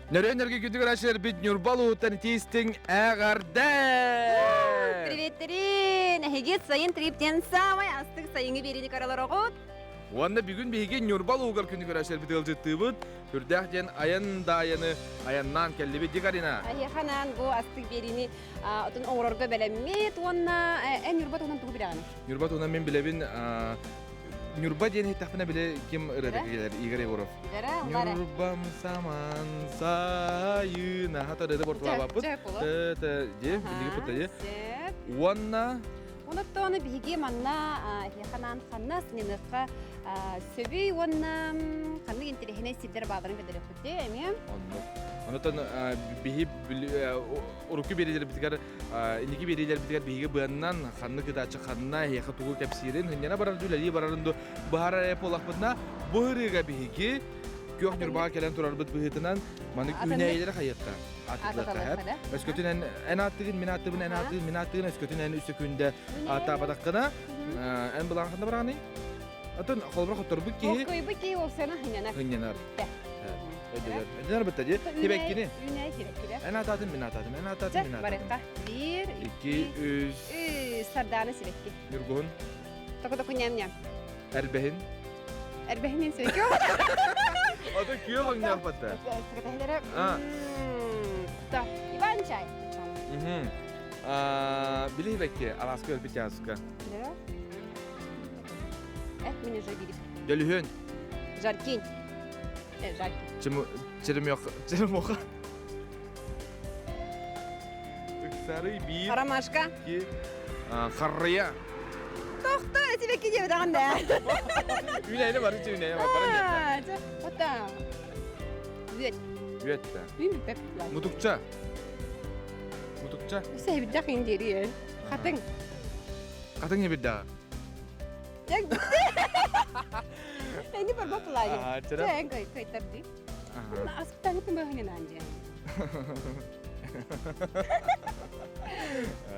Нөрөнөргө күдүгөр ашыр бит Нюрбалуутан тистиң әгәрдә. Приветтерин! Хигит сайын триптен самай астык сайынгы берини караларогут. Уанна бүгүн биге Нюрбалуугар күдүгөр ашыр бит ылжыттыбыт. Хүрдәхден аян дайыны аяннан келлиби дигарина. Ханан бу астык берини отун оңрорго белеммет уанна Нюрбат онан тугу бираган. Нюрбатуна мен билебин Нюрба ден хитафына биле ким ырыдыгылар Игорь Егоров. Нюрбам саман сайына хата деде бортулабапыт. Те де билиги путайы. Уанна Оноттоны биге манна ханан ханна синеныкка сөбүй уанна ханны интерехине сидер бааларын бедерек бутте эми. Онотон биһи уруку берилер битгер иники берилер битгер биһиге быаннан ханны кыдачы ханна яха тугу кепсирин хыннана барар дүлели барарынды бахара полахпытна быһырыга биһиге көхнөр баа келен турар бит быһытынан маны күнәйләре хаятта атыклыкка хәп өскөтүнен эн аттыгын мен аттыгын өскөтүнен үсө күндө ата бадаккына эн булан ханда бараны атын холбор хоттор бу ки Окой бу ки олсана хыннанар Эдер битти. Тибеккини. Ana tadım min atadım. Барыкка 1 2 3 сарданы сибекки. Нургун. Токо ням-ням. Эрбехин. Эрбехин сибекки. Ада күйөө оңнап батта. Сакатайлары. Та, Иван чай. Билибекки Аласка өлбитяска. Мені жабили. Дөлүхөн. Жаркин. Жаркин. Çırım yok. Sarı bir. Ромашка. Ki. Harrıya. Toxta, sibekki деп даганда. Üneyli var, üneyli var. Bana gel. Otta. Büyet. Büyette. Büyet. Mutukça. Sevip dakın deriyen. Katın. Katın gibi daha. Jak ini berbapalanya. Cerah. Saya enggak tadi. Asuptan pembahanan aja.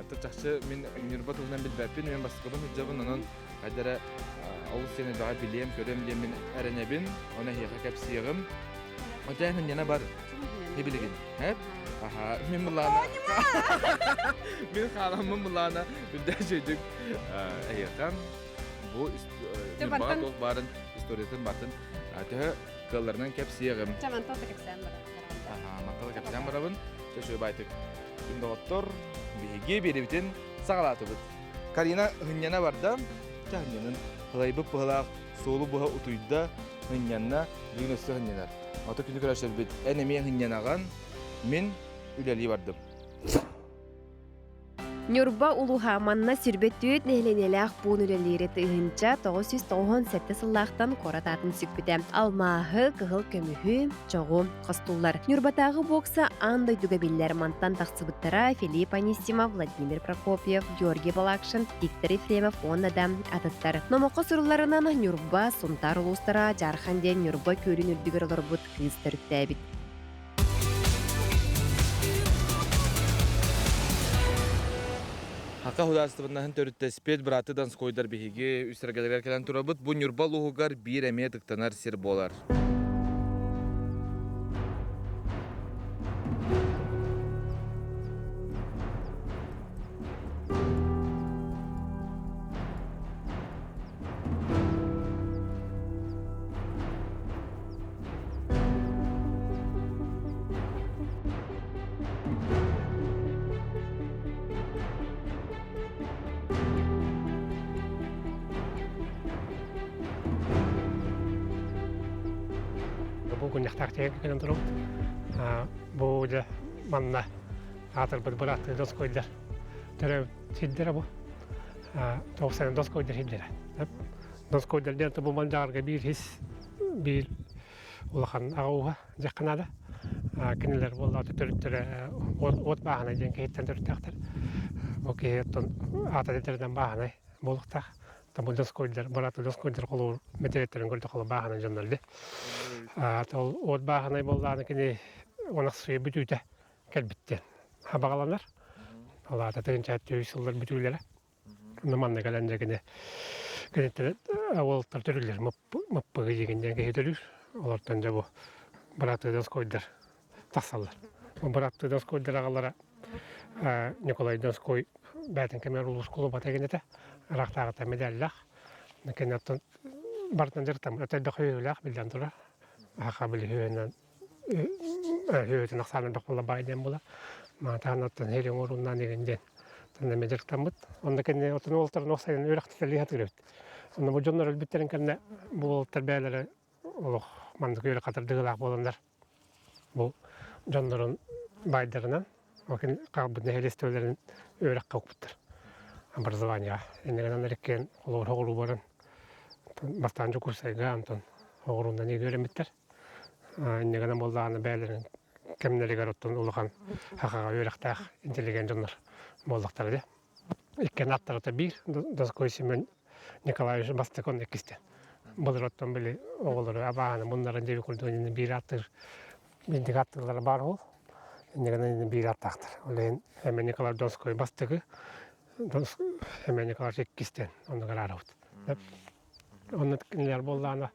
Тачакчы мен Нюрба тугунан билбеппин, мен баскыбын хыджабын, анан кайдара ал сени дага билем, көрөм дем мен эренебин, ана хияка кепсиягым. Отяхын яна бар. Не билеген. Хеп? Аха, мен булана. Мен халамын булана. Бүлдө жөйдүк. Аякам бу Нюрба тол барын историятын батын. Аты кылларынан кепсиягым. Чаман тота кепсиям бар. Аха, мактала кепсиям барабын. Чөшөй байтык. Доктор биге беребитен сагалатыбыт. Карина хынняна барда, чахнянын хылайбы пыхалак солу буха утуйда хыннянна бигнөсө хыннянар. Ата күнү көрөшөр бит. Энеме хыннянаган мен үлели бардым. Нюрба улуха манна сирбеттүйет нехленелях буунүлелери тыгынча 998 сыллахтан корататын сүкпүтэ. Алмаахы, кыгыл көмүхү, чогу, костуллар. Нюрбатагы бокса андай дугабиллер мантан таксыбыттара Филипп Анисимов, Владимир Прокопьев, Георгий Балакшин, Виктор Ефремов оннада атыттар. Номоко суруларынан Нюрба сунтар улустара жарханден Нюрба көрүн үрдүгөр олорбут кыстыр үттәбит. Хака худастыбыннахын төрүттө спед браты данскойдар биһиги үстергелер келен турабыт. Бу Нюрба лугугар бир эме тыктанар сир болар. Bugün yaktakçıya gelen durum. Bu da manna atır bir bıraktı dos koydular. Tere siddere bu. 90 koydular siddere. Dos koydular diye bu mandarga bir his bir ulakan ağuha jakkanada. Kiniler vallahi törüttüre ot bahane diyen kehitten törüttüktür. Bu kehetten atadeterden bahane buluktak. Tabu dos koydular, bıraktı dos koydular kolu meteretlerin gördü kolu bahane canlardı. Tol ot bahane bollarını kini ona suyu bütüde kelbitti. Ha bağlanlar. Allah da terince tüysüller bütüylere. Namanla gelende kini kini avultar törüller mıppı giyginden kehitölür. Olardan da bu bıraktı dos koydular. тасаллар. Баратты Донскойдар агалара Николай Донской бәтін кемер улус клуба тегенете рақтағыта медаллах. Кенеттен бартын жыртам өтөйді хүйілақ білден тұра. Ақа білі хүйінен хүйетін ақсанын бақылы байден бұла. Тағанаттан херен оруннан егенден. Тәнне меджыртам бұд. Онда кенне отын олтарын оқсайын өріқті тәлі хатыр өт. Онда бұл жонлар өлбіттерін кенне бұл олтар бәлері олық мандық өрі қатыр дығылақ боландар. Бұл жонларын байдарынан Окен қағбыдны хелестеулерін өрек қауқпыттыр. Образования. Енеген әреккен қолуыр барын. Бастан жүк ұсайға антон оғыруында неге өреметтер. Енеген болдағаны бәлерін кемнелігер оттың ұлыған хақаға өректәқ интеллиген жонлар болдықтары де. Еккен аттарыты бір, Донской Семен Николаевич Бастакон екісті. Бұлыр оттың білі оғылыры абағаны мұндарын деуі күлдігінен бір аттыр, бендік аттырлары бар ол. Негенен бир аттактыр. Олен Эмен Николай Донской бастыгы, Эмен Николай Жеккистен, оны карарабыт. Оны кинелер болланы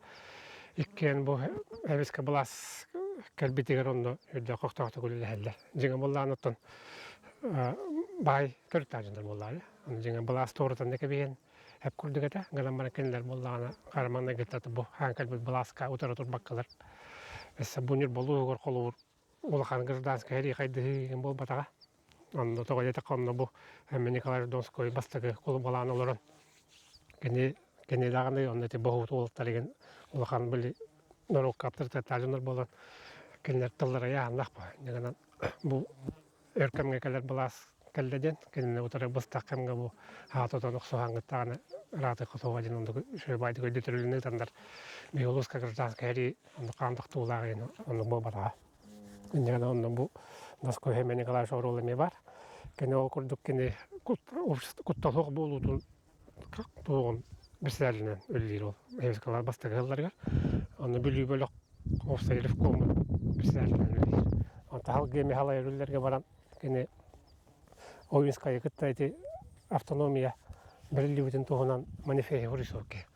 иккен бу эбиске булас келбитигер онда өдө коктокто күлүлө хеллер. Жеңе болланы оттон бай төртажындар боллары. Оны жеңе булас тоорутан неке беген хеп күлдүгөтө, галамбара кинелер болланы карманна кетти бу ханкал буласка утара турбаккалар. Эсе бунир болуугор колуур Улахан гражданская хери кайды бол батага. Анда тога жете конно бу Николай Донской бастыгы кулу баланы олорон. Кене даганы онда те богут улуттарыгын улахан били норок каптырта тажыныр болон. Кенер тыллары яандак ба. Негенен бу өркөмгө келер булас келдеден кене утары быстак кемге бу хатотон оксогангыттаганы раты котова жинонду шөбайды көдөтүрүлүнү тандар. Биолуска гражданская хери онда кандык туулагын онда бу батага. Негенен онда бу Донской Эмен Николаевич оролеме бар. Кене ол курдук кене кутталык болуутун тугун бирселинен өлүлөр ол. Эвискалар бастыгы кылларга. Аны бүлүү бөлөк Овсаилов кому бирселинен өлүлөр. Онда халгеме халай өлүлөргө баран кене Оюнская кыттайты автономия бирилүүтүн тугунан манифест урисовке.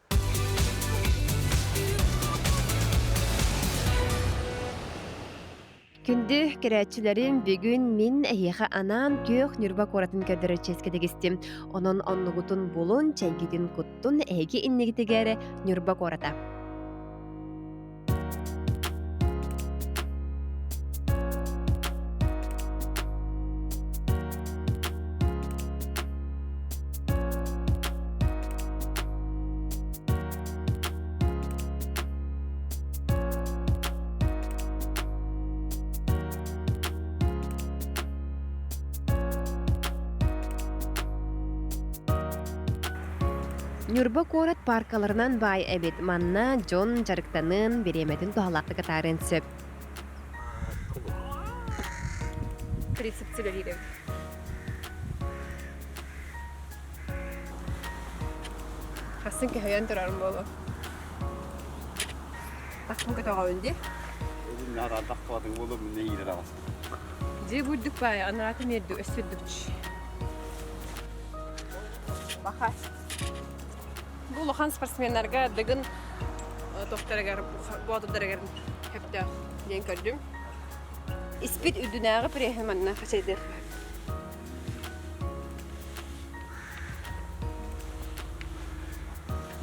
Күнді керәтчілерін бүгін мен әйеға анан көк нүрбак оратын көрдірі ческедегістім. Onun оннығытын болын чәйгетін күттін әйге иннегітігері нүрбак ората. Нүрбак орат паркаларынан бай әбет манна Джон жарықтанын береметін туғалақты қатарын сөп. 30 цилериден. Қасын көхейен тұрарын болу. Ақпын көтіға өнде? Өзін арадақ қуадың болу мүнне елер ағасын. Же бұлдық бай, анараты мерді өсірдікчі. Бақа. Бұл оған спортсменларға дығын тоқтарығар, бұадыдарығар көпті ден көрдім. Испит үдінәғі прейхін манна қашайдыр.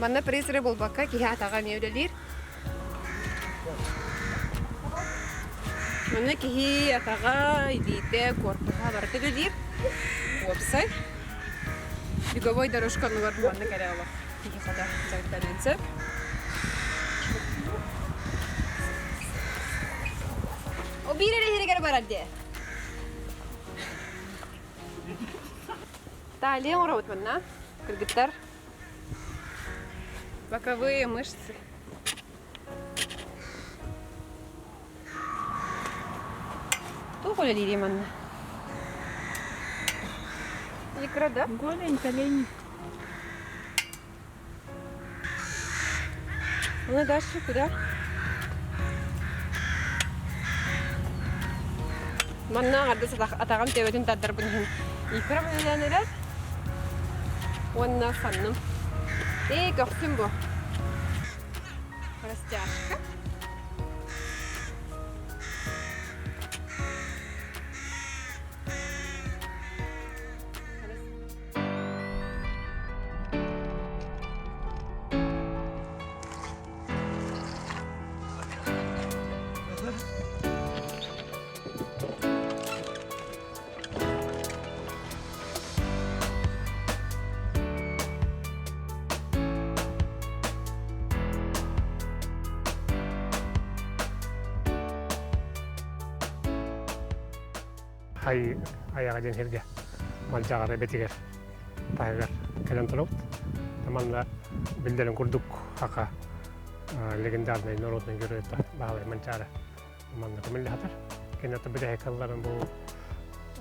Манна прейсірі бұл баққа кейі атаған еулелер. Манна кейі атаға идейді корпуға барды өлелер. Опсай. Беговой дорожканы бар манна кәрі алақ. Кейі қада жарықтарын сөп. O bir yere geri var hadi. Далее он работает на кыргыттар. Боковые мышцы. Туголя лириманна. Икра, да? Голень, колени. Ну дальше куда? Манна арды атаган тебетин таддар бунун. Икра менен эле. Онна фанным. Görsün bu. Растяжка. хай аяга ден херге малжагары бетигер тайгар келен турут таманна билдерин курдук хака легендарный народный герой баалай манчара манна комилли хатар кенета биде калларын бу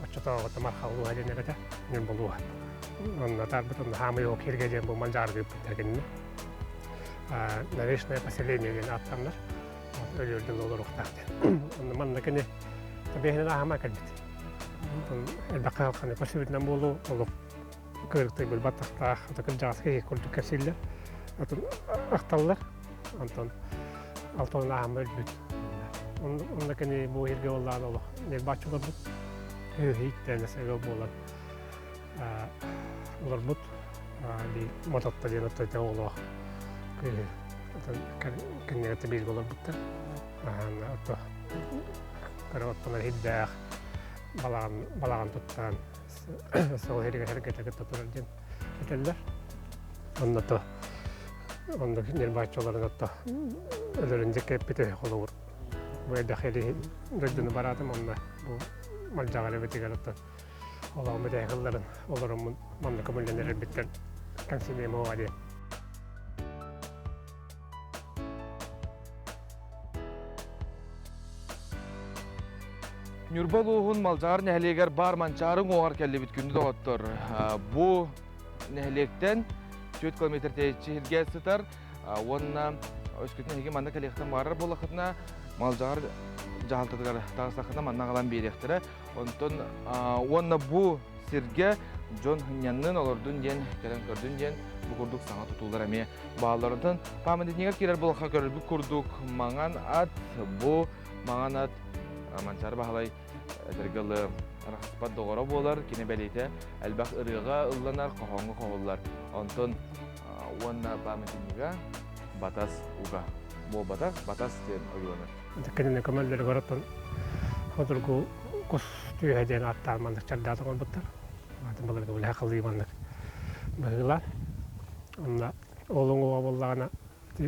очтоо тамархалуу хаденерете нен болуа онна тарбытын хамы ок херге ден бу малжар деп тегенне наречное поселение ден аттамдар өлөрдүн олоруктарды онна манна кене табехне хама кадбит البقاء خلينا كل نقوله والله كرتي بالبطة تاع تكجاس هي كل كسيلة أختلر أنتون ألتون عامل بيت ونكني بو هيرجع والله الله نباشر برضو هي تنس يقول بولا ضربط دي مطط دي نطيت والله كان يتبيل بولا بطة أنا أتوه كروتنا الهداخ балаган туттан сол херекетеге турарден кетелер оннато онда нербачоларын отто өлөрүн жекеп бите холовур бу дахели рөдүн баратым онда бу малжагалы бетигер отто олар мете кылларын олорун манда көмөлөнөр биттен кансиме моаде Нюрбалуğun malcar nehleger bar mançarın oğar kelli bitkünü doğattır. Bu nehlekten 4 kilometr tehirge sıtar. Onna öskütüne hege manda kalekten varar bolakıtına malcar jahaltadıgar dağısakına manna kalan berektir. Onna bu sirge John Hınyan'ın olurdun yen, kelen gördün yen bu kurduk sana tutulur eme bağlarından. Pamediniger kirer bolakı görür bu kurduk mangan at bu mangan at mançar bahalay tergalı rahspat doğru bolar kine belite elbaq ırığa ıllanar qohonga qohollar onton onna pametiga batas uga bu batas ten oyulanır Tekene kemeller garatan hodurgu kos tüyheden attar mandık çardata olbattar adım balar böyle haklı mandık bagılar onna olungu bollagana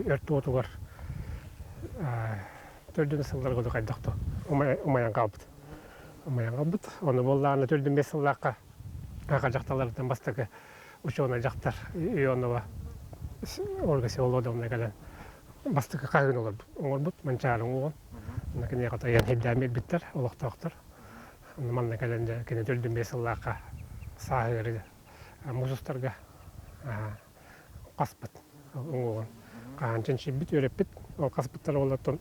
ört otugar Tördün sıllar godu kaydaktı. Umayan kalbıt. Onu bollağına tördün 5 yıllıkka jaktalardan bastıkı uçuğuna jaktar. Onu va orgası oldu ona gelen. Bastıkı kayın olur. Olur but mançarın oğun. Nakine yakata yan hiddamil bitter. Olaqtaqtır. Onu manna gelende kene tördün 5 yıllıkka sahiri muzustarga kasbıt. Oğun. Kançın şibbit örepbit. O kasbıtlar olatın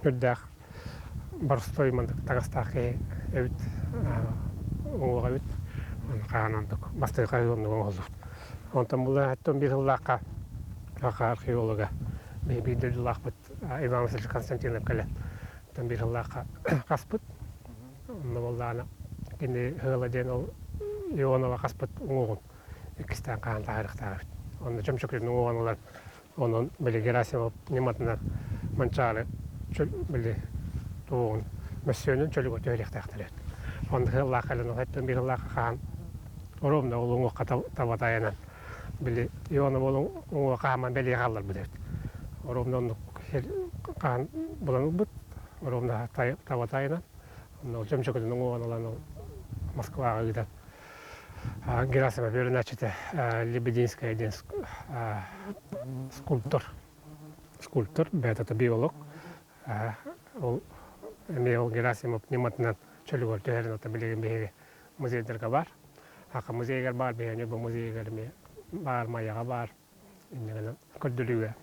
Ördək barstoy mandık tagastaqı evet oğuğa evet qanandık bastığı qayondu oldu. Ondan bular hatta bir yıllıqqa arxeologa bir de laqbıt Ivan Vasilievich Konstantinov kala. Ondan bir yıllıqqa qasbıt. Ondan bollarına kendi hıladen o Ionova qasbıt oğun. İkistan qan tarixtaq. Ondan çömçöklerin oğunlar onun böyle Gerasimov nimatından mançalı böyle doğun meselenin çölü götürerek taktırır. Onda Allah kalın hatta bir Allah kan orumda olun o tavatayana böyle yonu olun o kaman beli kalır bilir. Orumda onu kan bulan but orumda tavatayana onu çömçökün onu olan Moskva'ya gider. Gerasimov bir neçte Lebedinskaya den skulptör, beta biyolog. Emil Gerasimov nimatından çölügör töherін ата білеген беге музейдерге бар. Ақы музейгер бар бегені бұл музейгер бар, маяға бар. Инегені көдділіге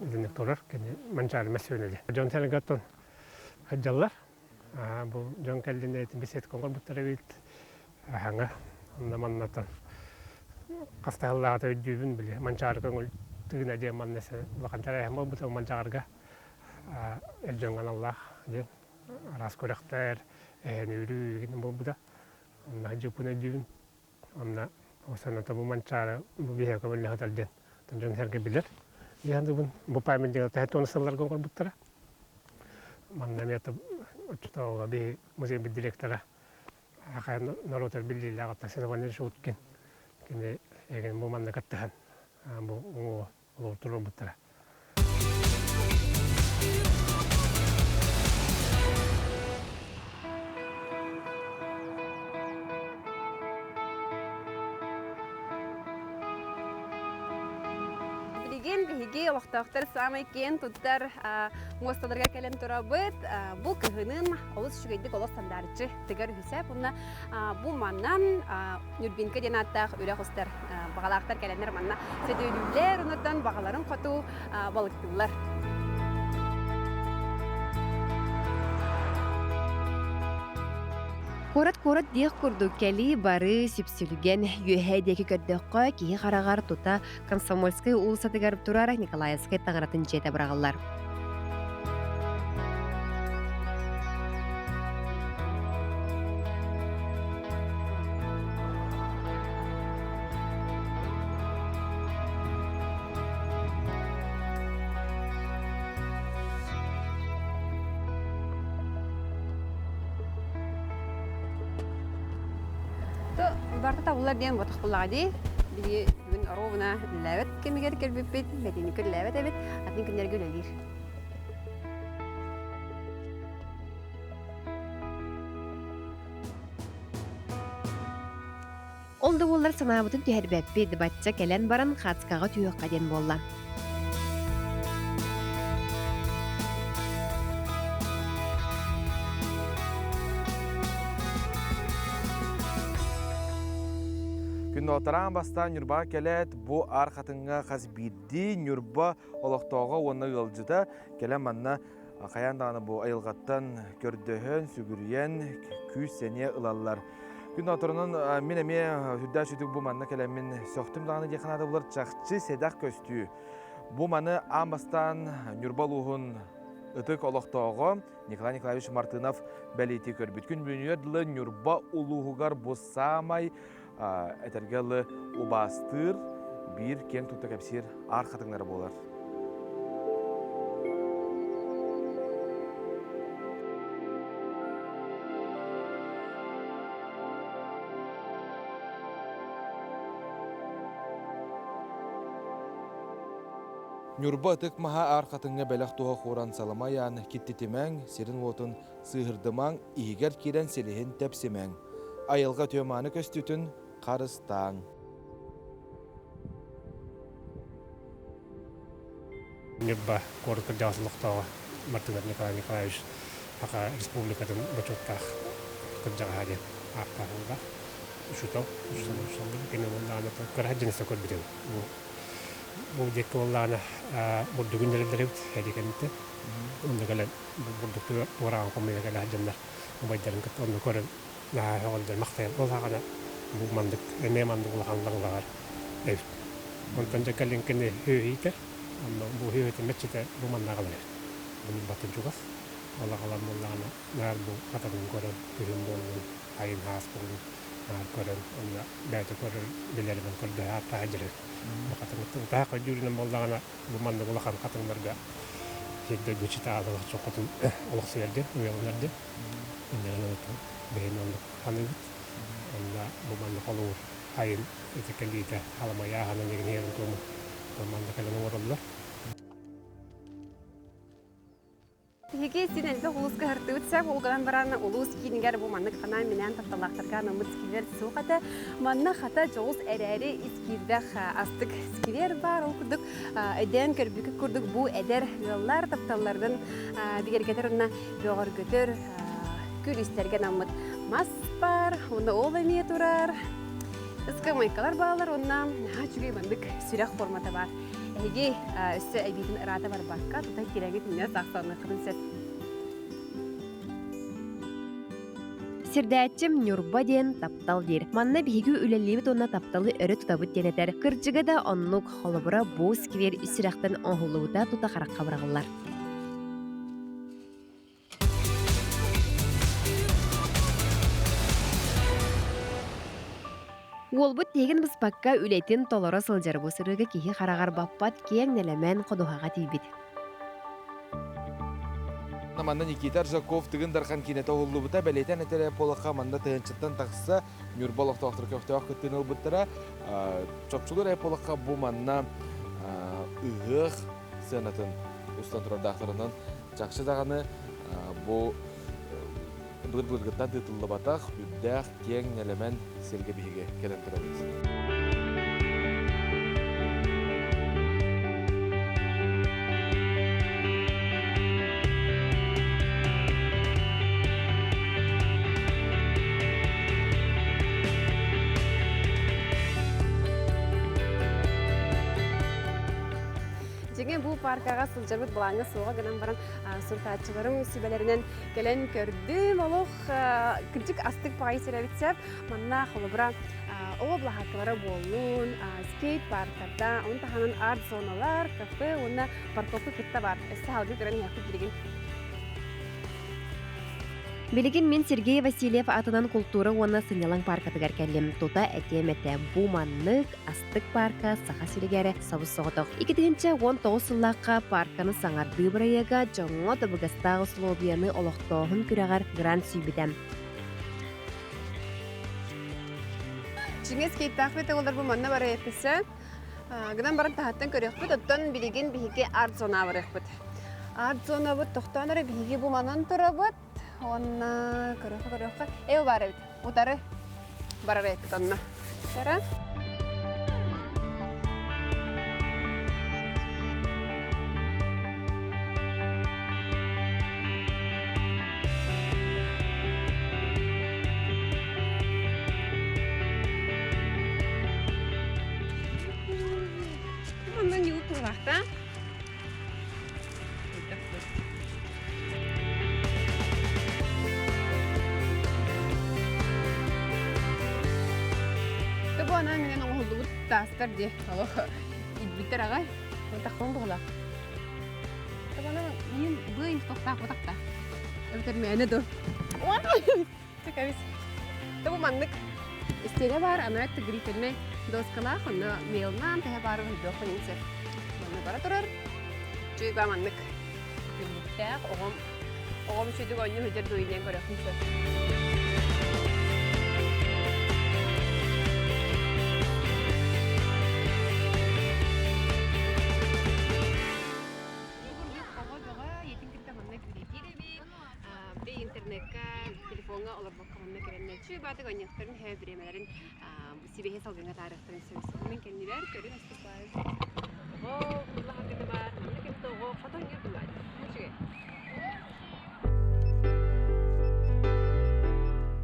үзіндік тұрыр, кені манчары мәсуінеді. Жон сәлі көттін қыджалар. Бұл жон кәлден әйтін бесет көңір бұттары бейт. Аңа, онда маннаттан. Қастағыллағыта өйдүйбін біле. Манчары көңіл түгін әден маннесі. Бақантар әйім бұл бұты манчарыға. Eljongan Allah diye ras korekter nürü gibi bu da onlar Japon'a düğün onlar o sana tabu mançara bu bir heka böyle hatal den tanjon herke bilir yani bu payment diye taht onu sallar gol buttara manna ya tab uçta bir müze bir direktöre akan naroter billi la gatta sen vanir şutken kene egen bu manna kattahan bu o oturur buttara биһиги олохтоохтар самай кен туттар мосталарга келен турабыт бу кыһынын олус шүгейдик олос сандарчы тыгар үсэ бунна бу маннан нүрбинке ден аттаах үрэ хостар багалаактар келенер манна сөдөлүлер унутан багаларын коту балыктылар. Корат диэх курдук кели бары сүпсүлген юэхэдеки көрдөккө кии харагар тута Комсомольская улусатыгар турар Николаевская таңыратын жете бырагаллар. Барта табылар ден ботық бұлағады. Биги бүгін оровына ләвет кемегер кербеппет, мәденикер ләвет әбет, атын күндерге өлелер. Олды боллар санабытын түйәрбәппе дебатча кәлен баран қатскаға түйіққа ден болла. Күнді отаран баста нүрба келет бұ арқатыңа қаз бидді нүрба олықтауға оны ғылжыда келен манна қаяндағаны бұ айылғаттан көрдіхін, сүгірген, күйс сәне ұлалар. Күнді отарының мен әме хүдді шүдік бұ манна келен мен соқтым дағаны деканады бұлар чақчы седақ көстүү. Бұ маны амастан нүрба луғын ытык олықтауға Николай Николаевич Мартынов бәлейті көрбіт. Күн бүгінерділі нүрба ұлуғығар бұ самай әтергелі убастыр бір кен тұтты кәпсер арқатыңлары болар. Нүрба тык маха арқатыңа бәләқ туға қоран саламаян кеттетемәң, серін отын сығырдымаң, игер керен селихін тәпсемәң. Айылға төманы көстүтін қарыстаң. Нүрба коротко жасылықтауға Мартынов Николай Николаевич ақа республикадан бачоттақ күрджаға деп ақтағылға үшітау, кені олағына көрі жынысты көрбеден. Бұл деккі олағына бұрды күндерілдер өт, әдекенді. Онды кәлі бұрдықты ораған қомыйда кәлі жындар. Обайдарын күтті, онды көрі олдар мақтайын. Ол ағана бұл мандық, әне мандық олағанлығылағар әйт. Онтан жа кәлін кені өйітер. Бұл өйітер мәтчеті бұл мандағылар әйт. Бұның батын жүгас. Олағалар болағына нәр бұл қатадың көрі күрін болуын, айын хас болуын. Көрін, онда бәйті көрін білерімен көрді ата әжірі. Тағы көйдерінен болағына бұл мандық олаған қатыңларға жегді көчеті алығы çoğutun olaqsı yerде, uyalınlardı. Onların beyin olduk hanıgıt. Onda bu manda olur ayın etekelliydi halamaya hanan yegin yerin komu. Bu manda kalın uğradılar. Hege sinelbe huluska hartutsa olgalan barana ulus kiniger bu manlık hana minen tatalaqtarga namıt skiler suqata manna hata joğuz ereri iskirde astık skiler var okuduk eden körbükü kurduk bu eder yollar taptallardan digergeterine yoğur götür gül isterge namıt mas var onda olamaya durar ıska maykalar bağlar ondan çüge mandık sürak formata var Hege üstü ebitin irada var bakka tutay kiregi tinne saksanı kırınset. Сирдәтчем Нюрба ден таптал дир. Манна биһиги үлеллибит онна тапталы өрө тутабыт денетер. Кыржыга да оннук холобура бу сквер үсүрәктен оңхулууда тута харакка барагалар. Уолбут теген быспакка үлетин толора сылжар бу сырыга кихи харагар баппат кең нелемен кодухага тийбит. Манда Никита Ржаков тыгын дархан кинете оллубута бәлейтен этере полаха манда тыгынчыттан тақса Нюрбалов тақтыр көфтеуақ күттен олбуттара чопчулар полаха бу манна ыгық сынатын ұстан тұрар дақтырынан жақшы дағаны бу бұлғыттан тытылы батақ үддәқ кең нелемен серге бейге келен тұрабыз. паркага сылжабыт булаңы суга гынан баран суртаачыларым сибелеринен келен көрдүм олох кырдык астык пайсеребитсеп манна холобра облахатлары болуун скейт парктарда онтаханын арт зоналар кафе онна парковка кытта бар эссе халгы көрөн яхты билигин. Билигин мен Сергей Васильев атынан культура уонна сынялан паркатыгар кәллем. Тута әтемәтә бу маннык астык парка саха сирегәре сабыс соғытық. 2019 сыллаққа парканы саңарды бұрайыға жоңо табыгастағы слобияны олықтоғын күрәғар грант сүйбіден. Жиңес кейттақ беті олар бұл манна бары епісі. Гынан барын тахаттан көрек бұд, оттан билигин бігеге арт зона барық бұд. Арт зона бұд, тоқтаныры бігеге бұл манан тұра бұд. Онна көрөкө эу бар эбит. Утары барар эбит онна. Сара. Ондан юуп тургакта. Ana menen oğulduğu tastar diye. Allah biter ağay. Takım buğla. Bana yine bu ilk toktak otakta. Evet mene dur. Ona. Tekabis. Tabu manlık. İstede var ana et grifene doskala xonna mailman te var video xonse. Manlık bara turar. Çünkü ba manlık. Bitter oğum şu diyor oyunu hücer duyuyen göre xonse. Telefonga olur bakalım ne kadar ne çiğ batı ganyakların her biremelerin sibehe salgına tarihlerin sevgisinden kendiler görün istisnai. O Allah hakkında var. Ne kimse o kadar yapıyor. Bu şey.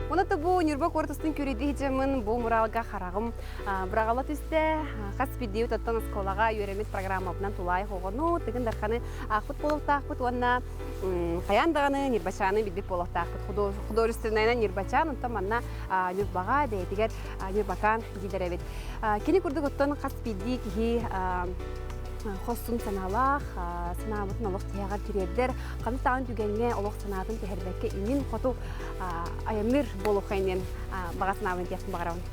Онаты бу Нюрбак ортасын көреді жемін бу муралга харагым. Брағалат үсте қас видео таттан сколага үйремет программабынан тулай хоғыну. Тігін дарқаны ақпыт болуқтақпыт, онна қаяндағаны Нюрбачаны бидбек болуқтақпыт. Художественная Нюрбачан, онта манна Нюрбаға бәйтігер Нюрбакан дейдер әбет. Кені күрдік оттан қас видео кихи Хостун саналах, санабытын олық тияғар түрелдер, қаны тағын түгенге олық санатын тәхірбәкке имин қоту аямир болу қайнен баға санабын тиясын бағарауын.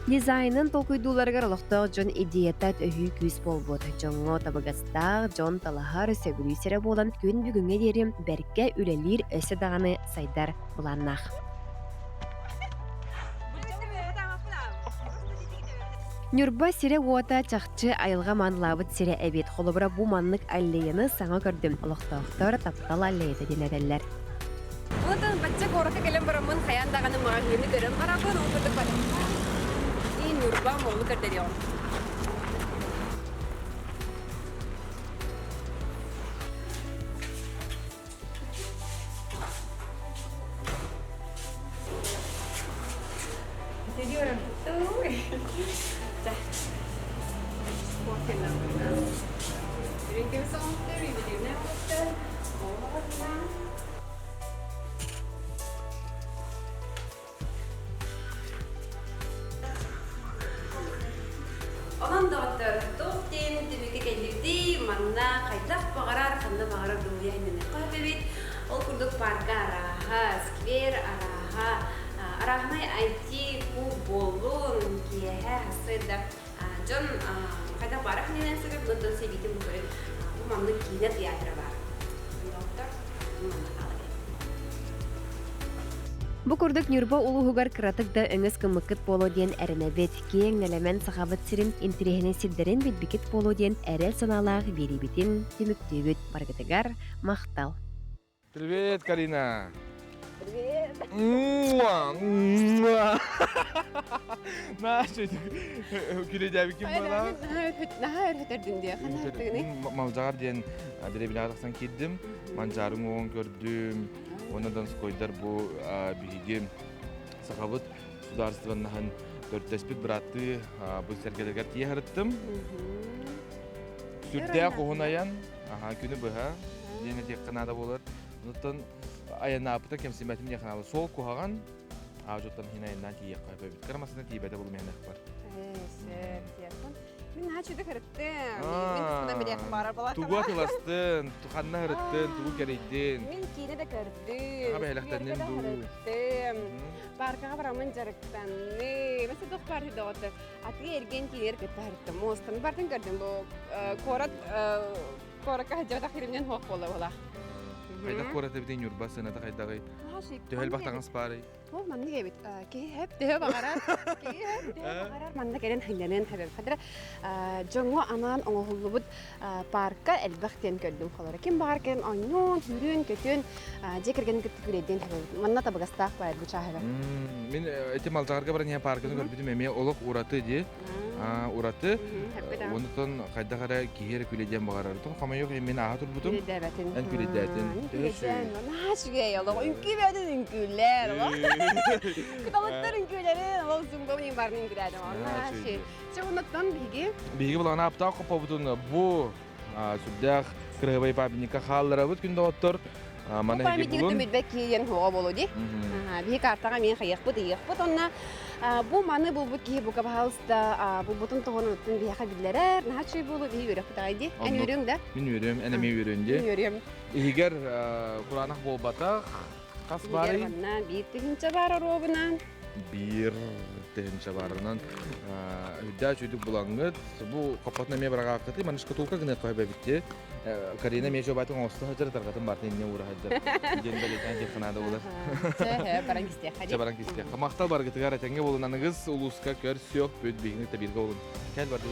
Дизайнын толкуйдууларга олохтоох жон идеятат өйүү күз болбут. Жоңго табыгастаах жон талахар сөгүрүүсере болан күн бүгүнгө дерим берке үлелир өсө даганы сайдар буланнах. Нюрба сире уота чахчы айылга манлабыт сире эбит. Холобра бу маннык аллейыны саңа көрдүм. Олохтоохтор таптал аллейді денедерлер. Ондан бачча коракка келен барамын хаяндаганы магазины көрөм барабын окурдук бар. Нюрба молу кардерион. Interior tuh. Dah. Makin lama. Ringkil something, video now. Onun doktor doktin tebrik edildi. Manna kaydak bağırar, kandı bağırar doğuya inene kahvebit. Ol kurduk parka araha, skver araha, arahmay IT bu bolun kiyehe hasırda. John kaydak bağırar neden sebep bundan sebitim bu böyle. Bu manlı kine tiyatro var. Doktor manna kalır. Бу курдук Нюрба улуһугар кыратык да өңөс кыммыккыт боло диэн эренебит, кең нелемен сахабыт сирин интерехинен сирдерин билбикит боло диэн эрел саналаах берибитин түмүктүүбүт баргытыгар мактал. Привет, Карина. Привет. Наша күледәби ким бала? Нахар хөтөрдүн дия. Малжар диен деребинатаксан киддим. Манжарың оң көрдүм. Онадан скойдар бу биги сахабыт сударствонахан төртеспит браты бу сергелергер тиярыттым. Сүрдә кохунаян, күнү быха. Дене тек канада болар. Нутан аяна апта кем симбатим я каналы сол кухаган. Ажоттан хинайнан тиек кайбы. Карамасына тибете болу менен бар. Мен хачыды кырытты. Мен тускудан билек барар болар. Тугу атыластын, туханна хырыттын, тугу керейдин. Мен кейне де кырдым. Аба электеннен ду. Баркага барамын жарыктан. Mesela дох барды да отыр. Атыга эрген кейнер кыттарыттым. Мостан бардын көрдүм бу коракка хажабата хиримнен хоқ бола. Кайда кората битен юрба сынада кайдагы. Төхел бактаган спары. Ол манны кебит. Кейеп дөө багарар. Кейеп дөө багарар. Манны керен хилленен хабер. Хадыр жоңго анан оңолубут паркка элбактен көрдүм холора. Ким бар кен ойнон, хүрүн, көтөн, жекерген күттүрөдөн хабер. Манна табагастак бар бу чахабер. Мен этималжарга баран я паркын көрбүдүм эме олок ураты ди. Ураты. Онтон кайдагара киер күледен багарардым. Камайок мен ага турбутум. Күледебетин. Эн күледетин. Нашге яло. Үнкүбедин үнкүлер. Кыталыктар үнкүлери. Ол зумбонин барын күледем. Наши. Чонуттан биги. Биги булана апта копобутун бу сүддах кыргыбай памятника халларабыт күндө оттор. Мана памятник булун. түмүдбек кийен хоо болуди. Биги картага мен хаякпыт, иякпыт. Онна бу маны булбут кии бука баалыста булбутун тогонуттун бияка билерер. Нахачы болу биги өрөкпүт айди. Эн өрөң да. Мен өрөм, энеме өрөнде. Мен өрөм. Егер Куранах болбата кас бары Манна бир тегинче бар робунан. бир тегинче барынан үдә чүдүк булаңыт. Бу капатна ме барага кыты, маныш кытулка гына кайба битте. Карина ме жобатын оста хажыр таргатын бартын не ура хажыр. Генбелетен деп канада булар. Чэ баран кисте хади. Чабаран кисте. Мактал баргытыгар этеңге болунаныгыз улуска көр сök бүт бигини те бирге болун. Кел барды.